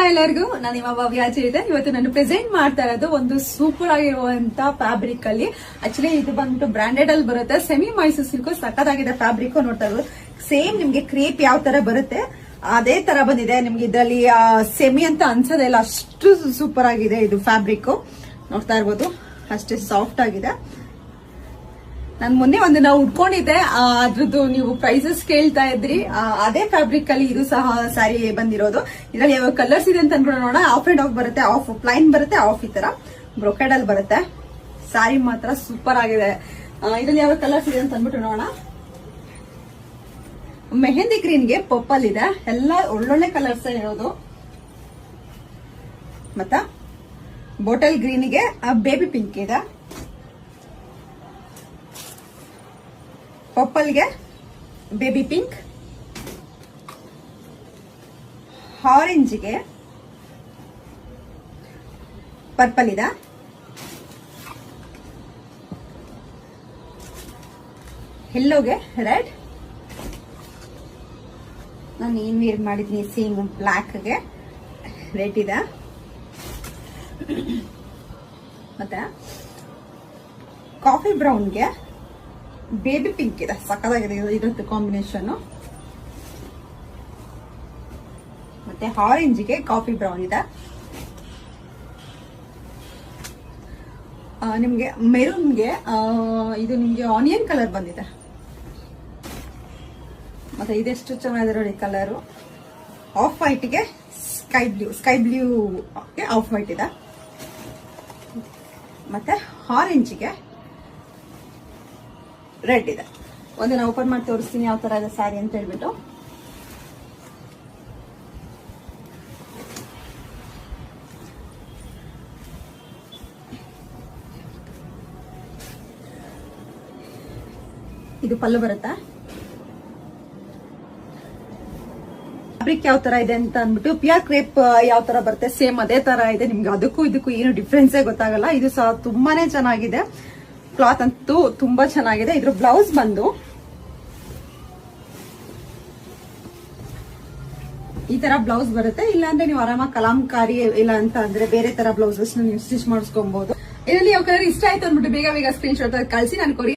ಎಲ್ಲರಿಗೂ ನಾನು ನಿಮ್ಮ ಭವ್ಯ ಇದೆ. ಇವತ್ತು ನಾನು ಪ್ರೆಸೆಂಟ್ ಮಾಡ್ತಾ ಇರೋದು ಒಂದು ಸೂಪರ್ ಆಗಿರುವಂತ ಫ್ಯಾಬ್ರಿಕ್ ಅಲ್ಲಿ. ಆಕ್ಚುಲಿ ಇದು ಬಂದ್ಬಿಟ್ಟು ಬ್ರಾಂಡೆಡ್ ಅಲ್ಲಿ ಬರುತ್ತೆ. ಸೆಮಿ ಮೈಸೂರು ಸಿಲ್ಕ್ ಸಖತ್ತಾಗಿದೆ ಫ್ಯಾಬ್ರಿಕ್. ನೋಡ್ತಾ ಇರೋದು ಸೇಮ್ ನಿಮ್ಗೆ ಕ್ರೇಪ್ ಯಾವ ತರ ಬರುತ್ತೆ ಅದೇ ತರ ಬಂದಿದೆ. ನಿಮ್ಗೆ ಇದರಲ್ಲಿ ಸೆಮಿ ಅಂತ ಅನ್ಸೋದೇ ಇಲ್ಲ, ಅಷ್ಟು ಸೂಪರ್ ಆಗಿದೆ ಇದು ಫ್ಯಾಬ್ರಿಕ್. ನೋಡ್ತಾ ಇರ್ಬೋದು ಅಷ್ಟೇ ಸಾಫ್ಟ್ ಆಗಿದೆ. ನಾನು ಮೊನ್ನೆ ಒಂದು ನಾವು ಉಟ್ಕೊಂಡಿದ್ದೆ, ಅದ್ರದ್ದು ನೀವು ಪ್ರೈಸಸ್ ಕೇಳ್ತಾ ಇದ್ರಿ. ಅದೇ ಫ್ಯಾಬ್ರಿಕ್ ಅಲ್ಲಿ ಇದು ಸಹ ಸ್ಯಾರಿ ಬಂದಿರೋದು. ಇದರಲ್ಲಿ ಯಾವ ಕಲರ್ಸ್ ಇದೆ ಅಂತ ಅನ್ಕೊಳ್ಳೋಣ. ಆಫ್ ಅಂಡ್ ಆಫ್ ಬರುತ್ತೆ, ಆಫ್ ಪ್ಲೈನ್ ಬರುತ್ತೆ, ಆಫ್ ಈ ತರ ಬ್ರೊಕೆಡ್ ಅಲ್ಲಿ ಬರುತ್ತೆ. ಸ್ಯಾರಿ ಮಾತ್ರ ಸೂಪರ್ ಆಗಿದೆ. ಇದರಲ್ಲಿ ಯಾವ ಕಲರ್ಸ್ ಇದೆ ಅಂತ ಅಂದ್ಬಿಟ್ಟು ನೋಡೋಣ. ಮೆಹಂದಿ ಗ್ರೀನ್ ಗೆ ಪರ್ಪಲ್ ಇದೆ, ಎಲ್ಲ ಒಳ್ಳೊಳ್ಳೆ ಕಲರ್ಸ್ ಇರೋದು. ಮತ್ತ ಬಾಟಲ್ ಗ್ರೀನ್ ಗೆ ಬೇಬಿ ಪಿಂಕ್ ಇದೆ, ಪರ್ಪಲ್ ಗೆ ಬೇಬಿ ಪಿಂಕ್, ಆರೆಂಜ್ ಗೆ ಪರ್ಪಲ್ ಇದೆ, ಯೆಲ್ಲೋಗೆ ರೆಡ್. ನಾನು ಏನ್ ವೇರ್ ಮಾಡಿದ್ನಿ ಸೇಮ್ ಬ್ಲಾಕ್ ಗೆ ರೆಡ್ ಇದೆ. ಮತ್ತೆ ಕಾಫಿ ಬ್ರೌನ್ ಗೆ ಬೇಬಿ ಪಿಂಕ್ ಇದೆ, ಸಕ್ಕತ್ತಾಗಿದೆ ಇದ್ರದ್ದು ಕಾಂಬಿನೇಷನ್. ಮತ್ತೆ ಆರೆಂಜ್ ಗೆ ಕಾಫಿ ಬ್ರೌನ್ ಇದೆ. ನಿಮ್ಗೆ ಮೆರೂನ್ ಗೆ ಇದು ನಿಮ್ಗೆ ಆನಿಯನ್ ಕಲರ್ ಬಂದಿದೆ. ಮತ್ತೆ ಇದೆಷ್ಟು ಚೆನ್ನಾಗಿದೆ ನೋಡಿ ಕಲರು. ಆಫ್ ವೈಟ್ ಗೆ ಸ್ಕೈ ಬ್ಲೂ ಗೆ ಆಫ್ ವೈಟ್ ಇದೆ. ಮತ್ತೆ ಆರೆಂಜ್ ಗೆ ರೆಡ್ ಇದೆ. ಒಂದಿನ ಓಪನ್ ಮಾಡಿ ತೋರಿಸ್ತೀನಿ ಯಾವ ತರ ಇದೆ ಸ್ಯಾರಿ ಅಂತ ಹೇಳ್ಬಿಟ್ಟು. ಇದು ಪಲ್ಲು ಬರುತ್ತಾ. ಫ್ಯಾಬ್ರಿಕ್ ಯಾವ ತರ ಇದೆ ಅಂತ ಅಂದ್ಬಿಟ್ಟು ಪ್ಯೂರ್ ಕ್ರೇಪ್ ಯಾವ ತರ ಬರುತ್ತೆ ಸೇಮ್ ಅದೇ ತರ ಇದೆ. ನಿಮ್ಗೆ ಅದಕ್ಕೂ ಇದಕ್ಕೂ ಏನು ಡಿಫ್ರೆನ್ಸೇ ಗೊತ್ತಾಗಲ್ಲ. ಇದು ಸಹ ತುಂಬಾನೇ ಚೆನ್ನಾಗಿದೆ. ಕ್ಲಾತ್ ಅಂತೂ ತುಂಬಾ ಚೆನ್ನಾಗಿದೆ. ಇದ್ರ ಬ್ಲೌಸ್ ಬಂದು ಈ ತರ ಬ್ಲೌಸ್ ಬರುತ್ತೆ. ಇಲ್ಲಾಂದ್ರೆ ನೀವು ಆರಾಮಾಗಿ ಕಲಾಂಕಾರಿ ಇಲ್ಲ ಅಂತ ಅಂದ್ರೆ ಬೇರೆ ತರ ಬ್ಲೌಸಸ್ ನೀವು ಸ್ಟಿಚ್ ಮಾಡಿಸ್ಕೊಬಹುದು. ಇದರಲ್ಲಿ ಯಾವ ಕಲರ್ ಇಷ್ಟ ಆಯ್ತು ಅಂದ್ಬಿಟ್ಟು ಬೇಗ ಸ್ಕ್ರೀನ್ ಶಾಟ್ ಕಳಿಸಿ ನಾನು ಕೊಡಿ.